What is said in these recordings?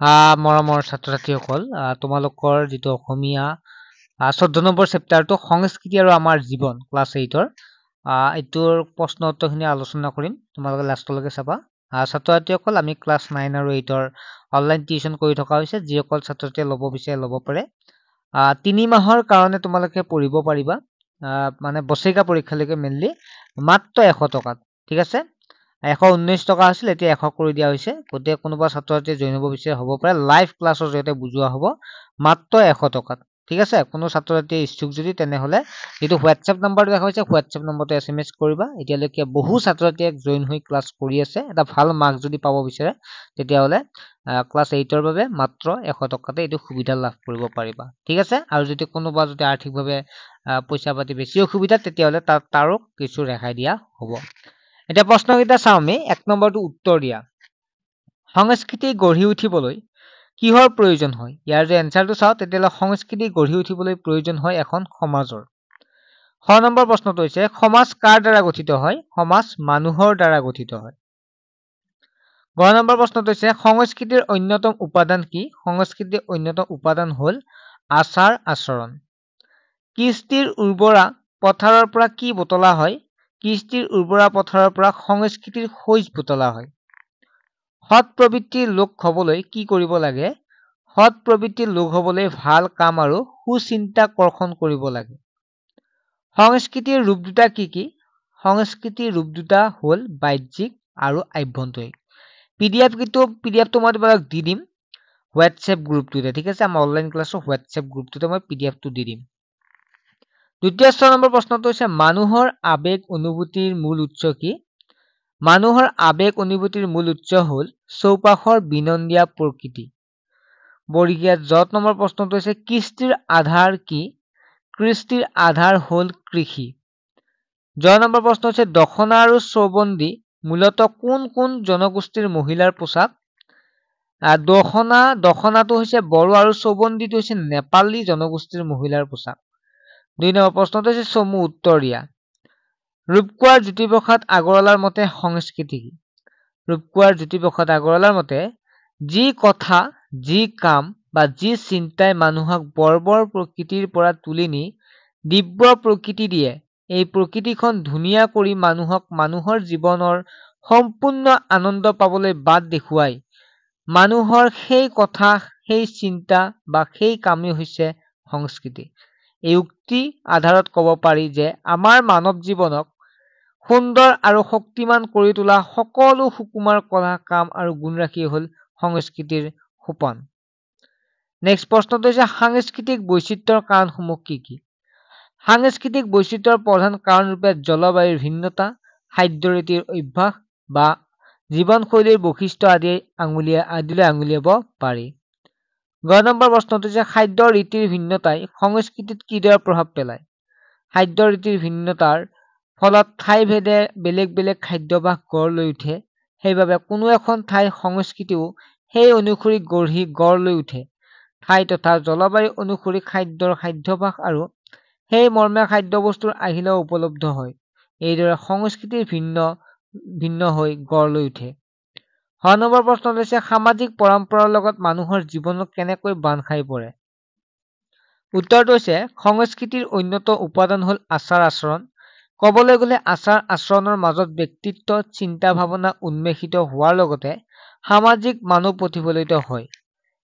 মৰমৰ ছাত্ৰ-ছাত্ৰীসকল, তোমালোকৰ যিটো অসমীয়া 14 নম্বৰ চেপ্টাৰটো সংস্কৃতি আৰু আমাৰ জীৱন ক্লাছ 8ৰ এইটোৰ প্ৰশ্ন উত্তৰখিনি আলোচনা কৰিম। তোমালোকে লাষ্টলৈকে চাবা। ছাত্ৰ-ছাত্ৰীসকল, আমি ক্লাছ 9 আৰু 8ৰ অনলাইন টিউচন কৰি থকা হৈছে। যিসকল ছাত্ৰ-ছাত্ৰীয়ে ল'ব বিচাৰে ল'ব পাৰে। 3 মাহৰ কাৰণে তোমালোকে পঢ়িব পাৰিবা। মানে বছৰেকীয়া পৰীক্ষালৈকে মেইনলি মাত্ৰ 100 টকাত। ঠিক আছে? 119 টকা আছিল, এতিয়া 100 কৰি দিয়া হৈছে। গতিকে কোনোবা ছাত্ৰ-ছাত্ৰীয়ে জইন হ'ব বিচাৰে হ'ব পাৰে। লাইভ ক্লাছৰ জৰিয়তে বুজোৱা হ'ব মাত্ৰ 100 টকাত। ঠিক আছে? কোনো ছাত্ৰ-ছাত্ৰীয়ে ইচ্ছুক যদি তেনেহ'লে যিটো হোৱাটছএপ নম্বৰ দেখা হৈছে, হোৱাটছএপ নম্বৰটো SMS কৰিবা। এতিয়ালৈকে বহু ছাত্ৰ-ছাত্ৰীয়ে জইন হৈ ক্লাছ কৰি আছে। এটা ভাল মাৰ্ক যদি পাব বিচাৰে তেতিয়াহ'লে ক্লাছ 8ৰ বাবে মাত্ৰ 100 টকাতে এইটো সুবিধা লাভ কৰিব পাৰিবা। ঠিক আছে? আৰু যদি কোনোবা যদি আৰ্থিকভাৱে পইচা পাতি বেছি অসুবিধা তেতিয়াহ'লে তাৰো কিছু ৰেহাই দিয়া হ'ব। এতিয়া প্ৰশ্নকেইটা চাওঁ আমি। 1 নম্বৰটো উত্তৰ দিয়া। সংস্কৃতি গঢ়ি উঠিবলৈ কিহৰ প্ৰয়োজন হয়? ইয়াৰ যে এনচাৰটো চাওঁ তেতিয়াহ'লে সংস্কৃতি গঢ়ি উঠিবলৈ প্ৰয়োজন হয় এখন সমাজৰ। 6 নম্বৰ প্ৰশ্নটো হৈছে সমাজ কাৰ দ্বাৰা গঠিত হয়? সমাজ মানুহৰ দ্বাৰা গঠিত হয়। 9 নম্বৰ প্ৰশ্নটো হৈছে সংস্কৃতিৰ অন্যতম উপাদান কি? সংস্কৃতিৰ অন্যতম উপাদান হ'ল আচাৰ আচৰণ। কৃষ্টিৰ উৰ্বৰা পথাৰৰ পৰা কি বুটলা হয়? কৃষ্টিৰ উৰ্বৰা পথাৰৰ পৰা সংস্কৃতিৰ খোজ বুটলা হয়। সৎ প্ৰবৃত্তিৰ লোক হবলৈ কি কৰিব লাগে? সৎ প্ৰবৃত্তিৰ লোক হবলৈ ভাল কাম আৰু সুচিন্তা কৰ্ষণ কৰিব লাগে। সংস্কৃতিৰ ৰূপ দুটা কি কি? সংস্কৃতিৰ ৰূপ দুটা হ'ল বাহ্যিক আৰু আভ্যন্তৰিক। পিডিএফটো মই তোমাক দি দিম হোৱাটছএপ গ্ৰুপটোতে। ঠিক আছে? আমাৰ অনলাইন ক্লাছৰ হোৱাটছএপ গ্ৰুপটোতে মই পিডিএফটো দি দিম। দ্বিতীয় 6 নম্বৰ প্ৰশ্নটো হৈছে মানুহৰ আবেগ অনুভূতিৰ মূল উৎস কি? মানুহৰ আবেগ অনুভূতিৰ মূল উৎস হ'ল চৌপাশৰ বিনন্দীয়া প্ৰকৃতি। বঢ়িয়া। 10 নম্বৰ প্ৰশ্নটো হৈছে কৃষ্টিৰ আধাৰ কি? কৃষ্টিৰ আধাৰ হ'ল কৃষি। 11 নম্বৰ প্ৰশ্ন হৈছে দখনা আৰু চৌবন্দী মূলতঃ কোন কোন জনগোষ্ঠীৰ মহিলাৰ পোছাক? দখনাটো হৈছে বড়ো আৰু চৌবন্দীটো হৈছে নেপালী জনগোষ্ঠীৰ মহিলাৰ পোছাক। 2 নম্বৰ প্ৰশ্নটো হৈছে চমু উত্তৰ দিয়া। ৰূপকোঁৱৰ জ্যোতিপ্ৰসাদ আগৰৱালাৰ মতে সংস্কৃতি কি? ৰূপকোঁৱৰ জ্যোতিপ্ৰসাদ আগৰৱালাৰ মতে যি কথা, যি কাম বা যি চিন্তাই মানুহক বৰ্বৰ প্ৰকৃতিৰ পৰা তুলি নি দিব্য প্ৰকৃতি দিয়ে, এই প্ৰকৃতিখন ধুনীয়া কৰি মানুহক মানুহৰ জীৱনৰ সম্পূৰ্ণ আনন্দ পাবলৈ বাট দেখুৱাই মানুহৰ সেই কথা, সেই চিন্তা বা সেই কামেই হৈছে সংস্কৃতি। এই উক্তি আধাৰত ক'ব পাৰি যে আমাৰ মানৱ জীৱনক সুন্দৰ আৰু শক্তিমান কৰি তোলা সকলো সুকুমাৰ কলা কাম আৰু গুণ ৰাখি হ'ল সংস্কৃতিৰ সোপান। নেক্সট প্ৰশ্নটো হৈছে সাংস্কৃতিক বৈচিত্ৰ্যৰ কাৰণসমূহ কি কি? সাংস্কৃতিক বৈচিত্ৰ্যৰ প্ৰধান কাৰণ ৰূপে জলবায়ুৰ ভিন্নতা, খাদ্য ৰীতিৰ অভ্যাস বা জীৱনশৈলীৰ বৈশিষ্ট্য আদিলৈ আঙুলিয়াব পাৰি। 10 নম্বৰ প্ৰশ্নটো হৈছে খাদ্য ৰীতিৰ ভিন্নতাই সংস্কৃতিত কিদৰে প্ৰভাৱ পেলায়? খাদ্য ৰীতিৰ ভিন্নতাৰ ফলত ঠাইভেদে বেলেগ বেলেগ খাদ্যাভ্যাস গঢ় লৈ উঠে। সেইবাবে কোনো এখন ঠাইৰ সংস্কৃতিও সেই অনুসৰি গঢ় লৈ উঠে। ঠাই তথা জলবায়ু অনুসৰি খাদ্যাভ্যাস আৰু সেই মৰ্মে খাদ্যবস্তুৰ আহিলাও উপলব্ধ হয়। এইদৰে সংস্কৃতিৰ ভিন্ন হৈ গঢ় লৈ উঠে। 6 নম্বৰ প্ৰশ্ন হৈছে সামাজিক পৰম্পৰাৰ লগত মানুহৰ জীৱনত কেনেকৈ বান্ধ খাই পৰে? উত্তৰটো হৈছে সংস্কৃতিৰ অন্যতম উপাদান হ'ল আচাৰ আচৰণ। ক'বলৈ গ'লে আচাৰ আচৰণৰ মাজত ব্যক্তিত্ব চিন্তা ভাৱনা উন্মেষিত হোৱাৰ লগতে সামাজিক মানুহ প্ৰতিফলিত হয়।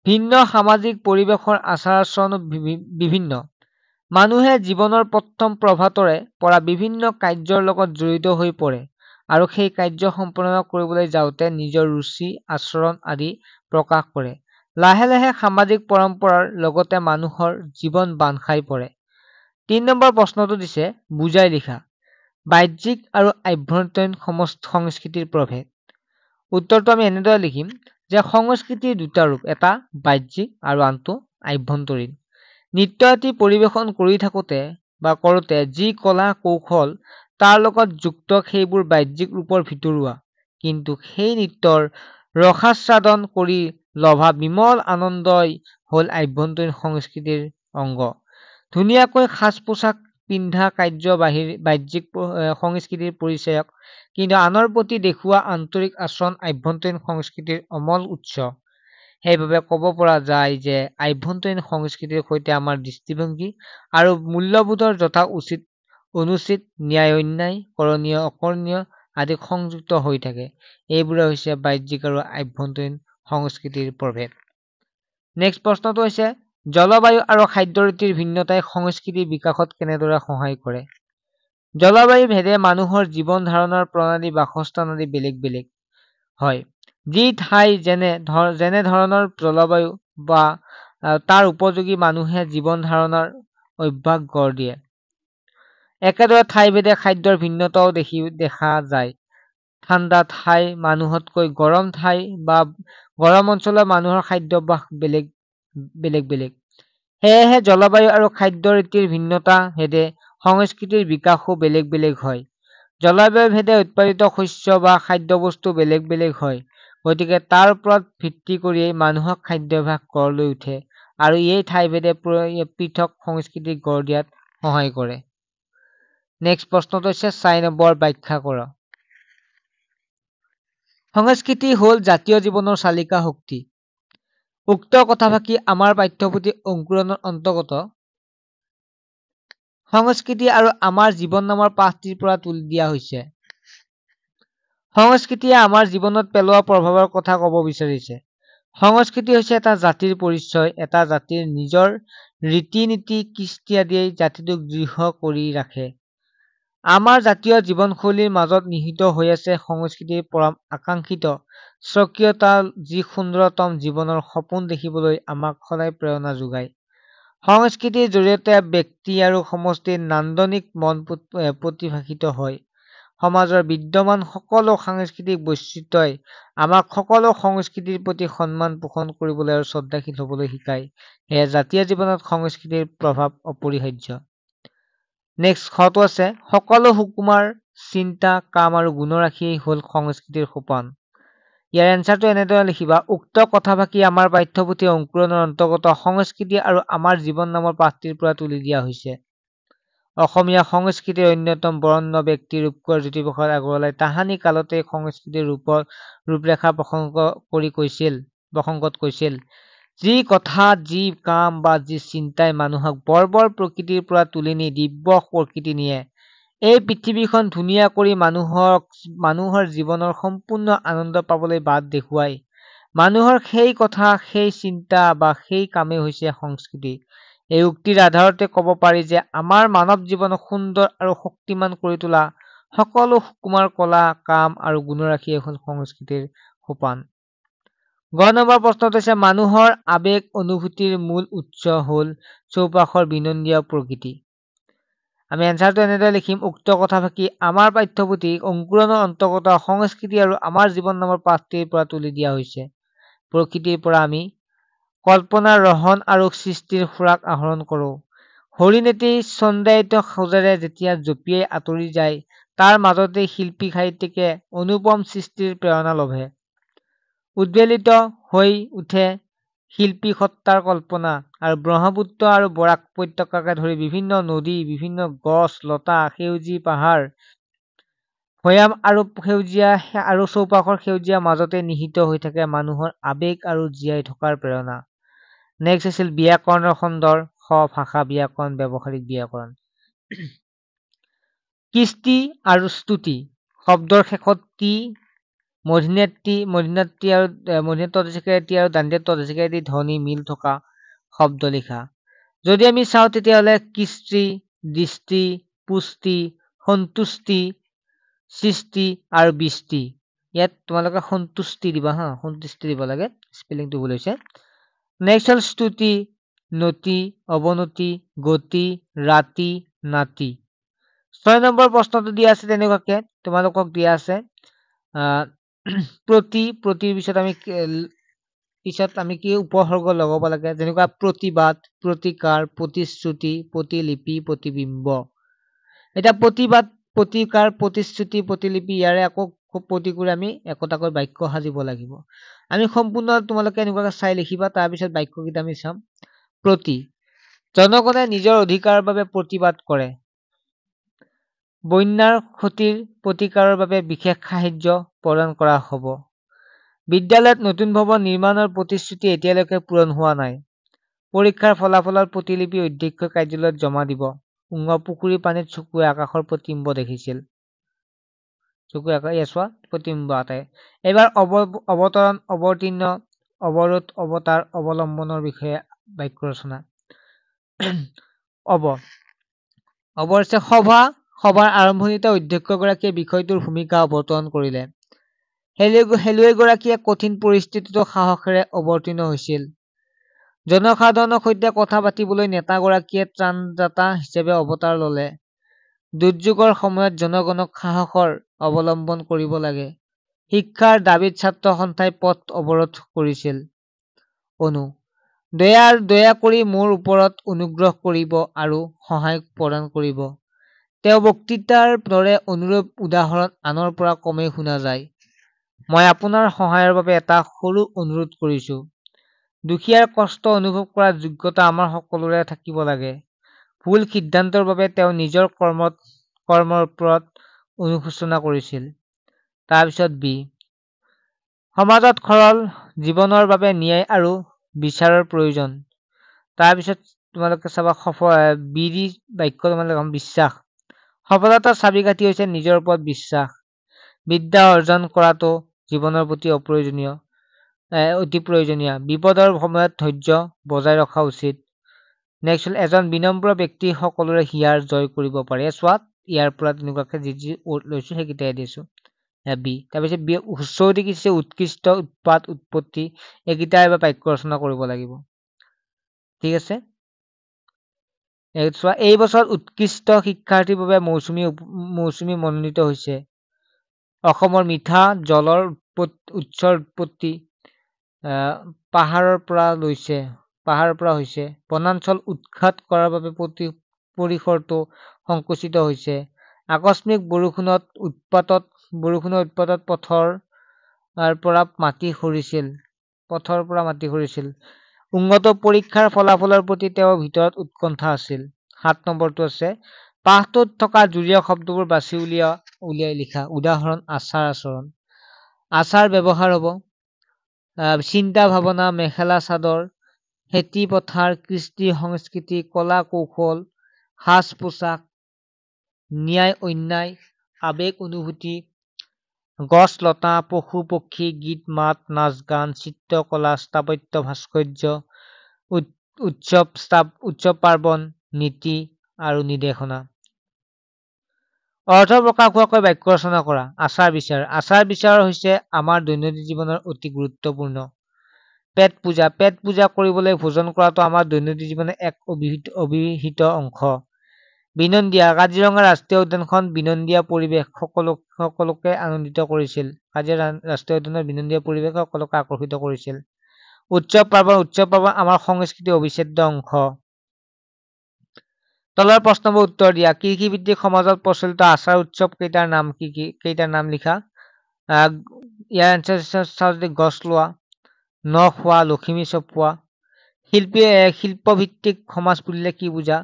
ভিন্ন সামাজিক পৰিৱেশৰ আচাৰ আচৰণো বিভিন্ন। মানুহে জীৱনৰ প্ৰথম প্ৰভাতৰে পৰা বিভিন্ন কাৰ্যৰ লগত জড়িত হৈ পৰে আৰু সেই কাৰ্য সম্পন্ন কৰিবলৈ যাওঁতে নিজৰ ৰুচি আচৰণ আদি প্ৰকাশ কৰে। লাহে লাহে সামাজিক পৰম্পৰাৰ লগতে মানুহৰ জীৱন বান্ধ খাই পৰে। 3 নম্বৰ প্ৰশ্নটো দিছে বুজাই লিখা বাহ্যিক আৰু আভ্যন্তৰীণ সংস্কৃতিৰ প্ৰভেদ। উত্তৰটো আমি এনেদৰে লিখিম যে সংস্কৃতিৰ দুটা ৰূপ, এটা বাহ্যিক আৰু আনটো আভ্যন্তৰীণ। নৃত্য এটি পৰিৱেশন কৰি থাকোঁতে বা কৰোঁতে যি কলা কৌশল তাৰ লগত যুক্ত সেইবোৰ বাহ্যিক ৰূপৰ ভিতৰুৱা, কিন্তু সেই নৃত্যৰ ৰসাস্বাদন কৰি লভা বিমল আনন্দই হ'ল আভ্যন্তৰীণ সংস্কৃতিৰ অংগ। ধুনীয়াকৈ সাজ পোছাক পিন্ধা কাৰ্য বাহ্যিক সংস্কৃতিৰ পৰিচায়ক, কিন্তু আনৰ প্ৰতি দেখুওৱা আন্তৰিক আচৰণ আভ্যন্তৰীণ সংস্কৃতিৰ অমল উৎস। সেইভাবে ক'ব পৰা যায় যে আভ্যন্তৰীণ সংস্কৃতিৰ সৈতে আমাৰ দৃষ্টিভংগী আৰু মূল্যবোধৰ যথা উচিত অনুচিত ন্যায় অন্যায় কৰণীয় অকৰণীয় আদি সংযুক্ত হৈ থাকে। এইবোৰে হৈছে বাহ্যিক আৰু আভ্যন্তৰীণ সংস্কৃতিৰ প্ৰভেদ। নেক্সট প্ৰশ্নটো হৈছে জলবায়ু আৰু খাদ্য ৰীতিৰ ভিন্নতাই সংস্কৃতিৰ বিকাশত কেনেদৰে সহায় কৰে? জলবায়ু ভেদে মানুহৰ জীৱন ধাৰণৰ প্ৰণালী বাসস্থান আদি বেলেগ বেলেগ হয়। যি ঠাই যেনে ধৰণৰ জলবায়ু বা তাৰ উপযোগী মানুহে জীৱন ধাৰণৰ অভ্যাস গঢ় দিয়ে। একেদৰে ঠাইভেদে খাদ্যৰ ভিন্নতাও দেখা যায়। ঠাণ্ডা ঠাই মানুহতকৈ গৰম ঠাই বা গৰম অঞ্চলৰ মানুহৰ খাদ্যাভ্যাস বেলেগ বেলেগ। সেয়েহে জলবায়ু আৰু খাদ্য ৰীতিৰ ভিন্নতা ভেদে সংস্কৃতিৰ বিকাশো বেলেগ বেলেগ হয়। জলবায়ু ভেদে উৎপাদিত শস্য বা খাদ্যবস্তু বেলেগ বেলেগ হয়। গতিকে তাৰ ওপৰত ভিত্তি কৰিয়েই মানুহৰ খাদ্যাভ্যাস গঢ় লৈ উঠে আৰু এই ঠাইভেদে পৃথক সংস্কৃতি গঢ় দিয়াত সহায় কৰে। নেক্সট প্ৰশ্নটো হৈছে ৪ নম্বৰ ব্যাখ্যা কৰা। সংস্কৃতি হ'ল জাতীয় জীৱনৰ চালিকা শক্তি। উক্ত কথাফাকি আমাৰ পাঠ্যপুথি অংকুৰণৰ অন্তৰ্গত সংস্কৃতি আৰু আমাৰ জীৱন নামৰ পাঠটিৰ পৰা তুলি দিয়া হৈছে। সংস্কৃতিয়ে আমাৰ জীৱনত পেলোৱা প্ৰভাৱৰ কথা ক'ব বিচাৰিছে। সংস্কৃতি হৈছে এটা জাতিৰ পৰিচয়। এটা জাতিৰ নিজৰ ৰীতি নীতি কৃষ্টি আদিয়ে জাতিটোক দৃঢ় কৰি ৰাখে। আমাৰ জাতীয় জীৱনশৈলীৰ মাজত নিহিত হৈ আছে সংস্কৃতিৰ পৰম আকাংক্ষিত স্বকীয়তা যি সুন্দৰতম জীৱনৰ সপোন দেখিবলৈ আমাক সদায় প্ৰেৰণা যোগায়। সংস্কৃতিৰ জৰিয়তে ব্যক্তি আৰু সমষ্টিৰ নান্দনিক মন প্ৰতিভাষিত হয়। সমাজৰ বিদ্যমান সকলো সাংস্কৃতিক বৈচিত্ৰ্যই আমাক সকলো সংস্কৃতিৰ প্ৰতি সন্মান পোষণ কৰিবলৈ আৰু শ্ৰদ্ধাশীল হ'বলৈ শিকায়। সেয়ে জাতীয় জীৱনত সংস্কৃতিৰ প্ৰভাৱ অপৰিহাৰ্য। নেক্সট খটো আছে সকলো সুকুমাৰ চিন্তা কাম আৰু গুণৰাশিয়েই হ'ল সংস্কৃতিৰ সোপান। ইয়াৰ এনচাৰটো এনেদৰে লিখিবা। উক্ত কথাফাকি আমাৰ পাঠ্যপুথি অংকুৰণৰ অন্তৰ্গত সংস্কৃতি আৰু আমাৰ জীৱন নামৰ পাঠটিৰ পৰা তুলি দিয়া হৈছে। অসমীয়া সংস্কৃতিৰ অন্যতম বৰণ্য ব্যক্তি ৰূপকোঁৱৰ জ্যোতিপ্ৰসাদ আগৰৱালাই তাহানি কালতে সংস্কৃতিৰ ৰূপৰেখা প্ৰসংগত কৈছিল, যি কথা যি কাম বা যি চিন্তাই মানুহক বৰ্বৰ প্ৰকৃতিৰ পৰা তুলি নি দিব্য প্ৰকৃতি নিয়ে, এই পৃথিৱীখন ধুনীয়া কৰি মানুহৰ জীৱনৰ সম্পূৰ্ণ আনন্দ পাবলৈ বাট দেখুৱাই, মানুহৰ সেই কথা সেই চিন্তা বা সেই কামেই হৈছে সংস্কৃতি। এই উক্তিৰ আধাৰতে ক'ব পাৰি যে আমাৰ মানৱ জীৱনক সুন্দৰ আৰু শক্তিমান কৰি তোলা সকলো সুকুমাৰ কলা কাম আৰু গুণৰাশিয়ে হ'ল সংস্কৃতিৰ সোপান। গ নম্বৰ প্ৰশ্নটো হৈছে মানুহৰ আবেগ অনুভূতিৰ মূল উৎস হ'ল চৌপাশৰ বিনন্দীয় প্ৰকৃতি। আমি এনচাৰটো এনেদৰে লিখিম। উক্ত কথাফাকি আমাৰ পাঠ্যপুথি অংকুৰণৰ অন্তৰ্গত সংস্কৃতি আৰু আমাৰ জীৱন নামৰ পাঠটিৰ পৰা তুলি দিয়া হৈছে। প্ৰকৃতিৰ পৰা আমি কল্পনাৰ ৰহণ আৰু সৃষ্টিৰ খোৰাক আহৰণ কৰোঁ। হৰিণ এটি ছন্দায়িত খোজেৰে যেতিয়া জঁপিয়াই আঁতৰি যায়, তাৰ মাজতেই শিল্পী সাহিত্যিকে অনুপম সৃষ্টিৰ প্ৰেৰণা লভে। উদ্বেলিত হৈ উঠে শিল্পী সত্তাৰ কল্পনা আৰু ব্ৰহ্মপুত্ৰ আৰু বৰাক উপত্যকাকে ধৰি বিভিন্ন নদী, বিভিন্ন গছ লতা, সেউজী পাহাৰ, ভৈয়াম আৰু চৌপাশৰ সেউজীয়া মাজতে নিহিত হৈ থাকে মানুহৰ আবেগ আৰু জীয়াই থকাৰ প্ৰেৰণা। নেক্সট আছিল ব্যাকৰণৰ খণ্ডৰ খ ভাষা ব্যাকৰণ ব্যৱহাৰিক ব্যাকৰণ। কৃষ্টি আৰু স্তুতি শব্দৰ শেষত টি মূৰ্ধন্যাতী আৰু দান্ত্য তদধিকাৰী ধ্বনি মিল থকা শব্দ লিখা। যদি আমি চাওঁ তেতিয়াহ'লে কৃষ্টি, দৃষ্টি, পুষ্টি, সন্তুষ্টি, সৃষ্টি আৰু বৃষ্টি। ইয়াত তোমালোকে সন্তুষ্টি দিবা হা, সন্তুষ্টি দিব লাগে, স্পেলিংটো ভুল হৈছে। নেক্সট হ'ল স্তুতি, নতি, অৱনতি, গতি, ৰাতি, নাতি। ৬ নম্বৰ প্ৰশ্নটো দিয়া আছে তেনেকুৱাকে, তোমালোকক দিয়া আছে প্ৰতিৰ পিছত আমি কি উপসৰ্গ লগাব লাগে, যেনেকুৱা প্ৰতিবাদ, প্ৰতিকাৰ, প্ৰতিশ্ৰুতি, প্ৰতিলিপি, প্ৰতিবিম্ব। এতিয়া প্ৰতিবাদ, প্ৰতিকাৰ, প্ৰতিশ্ৰুতি, প্ৰতিলিপি ইয়াৰে আকৌ প্ৰতি কৰি আমি একোটাকৈ বাক্য সাজিব লাগিব। আমি সম্পূৰ্ণ তোমালোকে এনেকুৱাকে চাই লিখিবা, তাৰপিছত বাক্যকেইটা আমি চাম। প্ৰতি জনগণে নিজৰ অধিকাৰৰ বাবে প্ৰতিবাদ কৰে। বন্যাৰ ক্ষতিৰ প্ৰতিকাৰৰ বাবে বিশেষ সাহায্য প্ৰদান কৰা হ'ব। বিদ্যালয়ত নতুন ভৱন নিৰ্মাণৰ প্ৰতিশ্ৰুতি এতিয়ালৈকে পূৰণ হোৱা নাই। পৰীক্ষাৰ ফলাফলৰ প্ৰতিলিপি অধ্যক্ষৰ কাৰ্যালয়ত জমা দিব। পুখুৰী পানীত চকুৱে আকাশৰ প্ৰতিবিম্ব দেখিছিল। চকুৱে আকাশ চোৱা প্ৰতিবিম্ব আটাই। এইবাৰ অৱতৰণ, অৱতীৰ্ণ, অৱৰোধ, অৱতাৰ, অৱলম্বনৰ বিষয়ে বাক্য ৰচনা। অৱশ্যে সভাৰ আৰম্ভণিতে অধ্যক্ষগৰাকীয়ে বিষয়টোৰ ভূমিকা অৱতৰণ কৰিলে। খেলুৱৈগৰাকীয়ে কঠিন পৰিস্থিতিতো সাহসেৰে অৱতীৰ্ণ হৈছিল। জনসাধাৰণৰ সৈতে কথা পাতিবলৈ নেতাগৰাকীয়ে ত্ৰাণদাতা হিচাপে অৱতাৰ ললে। দুৰ্যোগৰ সময়ত জনগণক সাহসৰ অৱলম্বন কৰিব লাগে। শিক্ষাৰ দাবীত ছাত্ৰ সন্থাই পথ অৱৰোধ কৰিছিল। দয়া কৰি মোৰ ওপৰত অনুগ্ৰহ কৰিব আৰু সহায় প্ৰদান কৰিব। তেওঁ বক্তৃতাৰ দৰে অনুৰূপ উদাহৰণ আনৰ পৰা কমেই শুনা যায়। মই আপোনাৰ সহায়ৰ বাবে এটা সৰু অনুৰোধ কৰিছো। দুখীয়াৰ কষ্ট অনুভৱ কৰাৰ যোগ্যতা আমাৰ সকলোৰে থাকিব লাগে। ভুল সিদ্ধান্তৰ বাবে তেওঁ নিজৰ কৰ্মৰ ওপৰত অনুশোচনা কৰিছিল। তাৰপিছত বি। সমাজত সৰল জীৱনৰ বাবে ন্যায় আৰু বিচাৰৰ প্ৰয়োজন। তাৰপিছত তোমালোকে চাবা বিধি বাক্য তোমালোকে বিশ্বাস। সফলতাৰ চাবিকাঠি হৈছে নিজৰ ওপৰত বিশ্বাস। বিদ্যা অৰ্জন কৰাটো জীৱনৰ প্ৰতি অতি প্ৰয়োজনীয়। বিপদৰ সময়ত ধৈৰ্য বজাই ৰখা উচিত। নেক্সট হ'ল এজন বিনম্ৰ ব্যক্তি সকলোৰে হিয়াৰ জয় কৰিব পাৰে। চোৱা ইয়াৰ পৰা তেনেকুৱাকে যি লৈছো সেইকেইটাই দিছো। বি। তাৰপিছত বি চৌদি কিছু উৎকৃষ্ট, উৎপাত, উৎপত্তি এইকেইটা এবাৰ বাক্য ৰচনা কৰিব লাগিব। ঠিক আছে। চোৱা এই বছৰ উৎকৃষ্ট শিক্ষাৰ্থীৰ বাবে মৌচুমী মনোনীত হৈছে। অসমৰ মিঠা জলৰ উৎসৰ উৎপত্তি পাহাৰৰ পৰা হৈছে। বনাঞ্চল উৎখাত কৰাৰ বাবে পৰিসৰটো সংকুচিত হৈছে। আকস্মিক বৰষুণৰ উৎপাতত পথৰ পৰা মাটি সৰিছিল। উন্নত পৰীক্ষাৰ ফলাফলৰ প্ৰতি তেওঁৰ ভিতৰত উৎকণ্ঠা আছিল। 7 নম্বৰটো আছে পাঠটোত থকা জুৰীয়া শব্দবোৰ বাছি উলিয়াই লিখা। উদাহৰণ আচাৰ আচৰণ। আচাৰ ব্যৱহাৰ হ'ব। চিন্তা ভাৱনা, মেখেলা চাদৰ, খেতি পথাৰ, কৃষ্টি সংস্কৃতি, কলা কৌশল, সাজ পোছাক, ন্যায় অন্যায়, আবেগ অনুভূতি, গছ লতা, পশু পক্ষী, গীত মাত, নাচ গান, চিত্ৰকলা, স্থাপত্য, ভাস্কৰ্য, উৎসৱ পাৰ্বণ, নীতি আৰু নিৰ্দেশনা। অৰ্থ প্ৰকাশ হোৱাকৈ বাক্য ৰচনা কৰা। আচাৰ বিচাৰ হৈছে আমাৰ দৈনন্দিন জীৱনৰ অতি গুৰুত্বপূৰ্ণ। পেট পূজা কৰিবলৈ ভোজন কৰাটো আমাৰ দৈনন্দিন জীৱনৰ এক অবিহিত অংশ। বিনন্দীয়া কাজিৰঙা ৰাষ্ট্ৰীয় উদ্যানখন বিনন্দীয়া পৰিৱেশ সকলোকে আনন্দিত কৰিছিল। কাজিৰঙা ৰাষ্ট্ৰীয় উদ্যানৰ বিনন্দীয়া পৰিৱেশ সকলোকে আকৰ্ষিত কৰিছিল। উৎসৱ পাৰ্বণ আমাৰ সংস্কৃতিৰ অবিচ্ছেদ্য অংশ। তলৰ প্ৰশ্নবোৰ উত্তৰ দিয়া। কৃষিভিত্তিক সমাজত প্ৰচলিত আচাৰ উৎসৱ কেইটাৰ নাম কি? কেইটাৰ নাম লিখা। ইয়াৰ এনচাৰ গছ লোৱা, নখ খোৱা, লখিমী চপোৱা। শিল্পভিত্তিক সমাজ বুলিলে কি বুজা?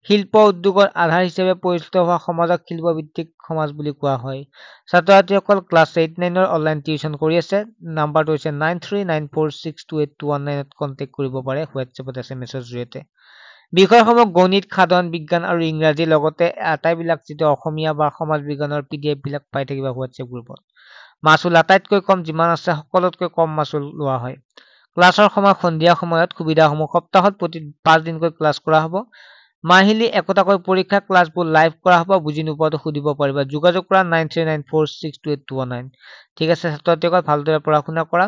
শিল্প উদ্যোগৰ আধাৰ হিচাপে পৰিচিত হোৱা সমাজক শিল্পভিত্তিক সমাজ বুলি কোৱা হয়। ছাত্ৰ ছাত্ৰীসকল ক্লাছ 8-9 অনলাইন টিউচন কৰি আছে। নাম্বাৰটো হৈছে 9394628219 কণ্টেক্ট কৰিব পাৰে হোৱাটছএপত SMS-ৰ জৰিয়তে। বিষয়সমূহ গণিত, সাধাৰণ বিজ্ঞান আৰু ইংৰাজীৰ লগতে আটাইবিলাক যিটো অসমীয়া বা সমাজ বিজ্ঞানৰ PDF বিলাক পাই থাকিবা হোৱাটছএপ গ্ৰুপত। মাচুল আটাইতকৈ কম যিমান আছে সকলোতকৈ কম মাচুল লোৱা হয়। ক্লাছৰ সময় সন্ধিয়া সময়ত। সুবিধাসমূহ সপ্তাহত প্ৰতি 5 দিনকৈ ক্লাছ কৰা হ'ব। মাহিলী একোটাকৈ পৰীক্ষা ক্লাছবোৰ লাইভ কৰা হ'ব। বুজি নোপোৱাটো সুধিব পাৰিবা। যোগাযোগ কৰা 9394628219। ঠিক আছে ছাত্ৰ ছাত্ৰীসকল ভালদৰে পঢ়া শুনা কৰা।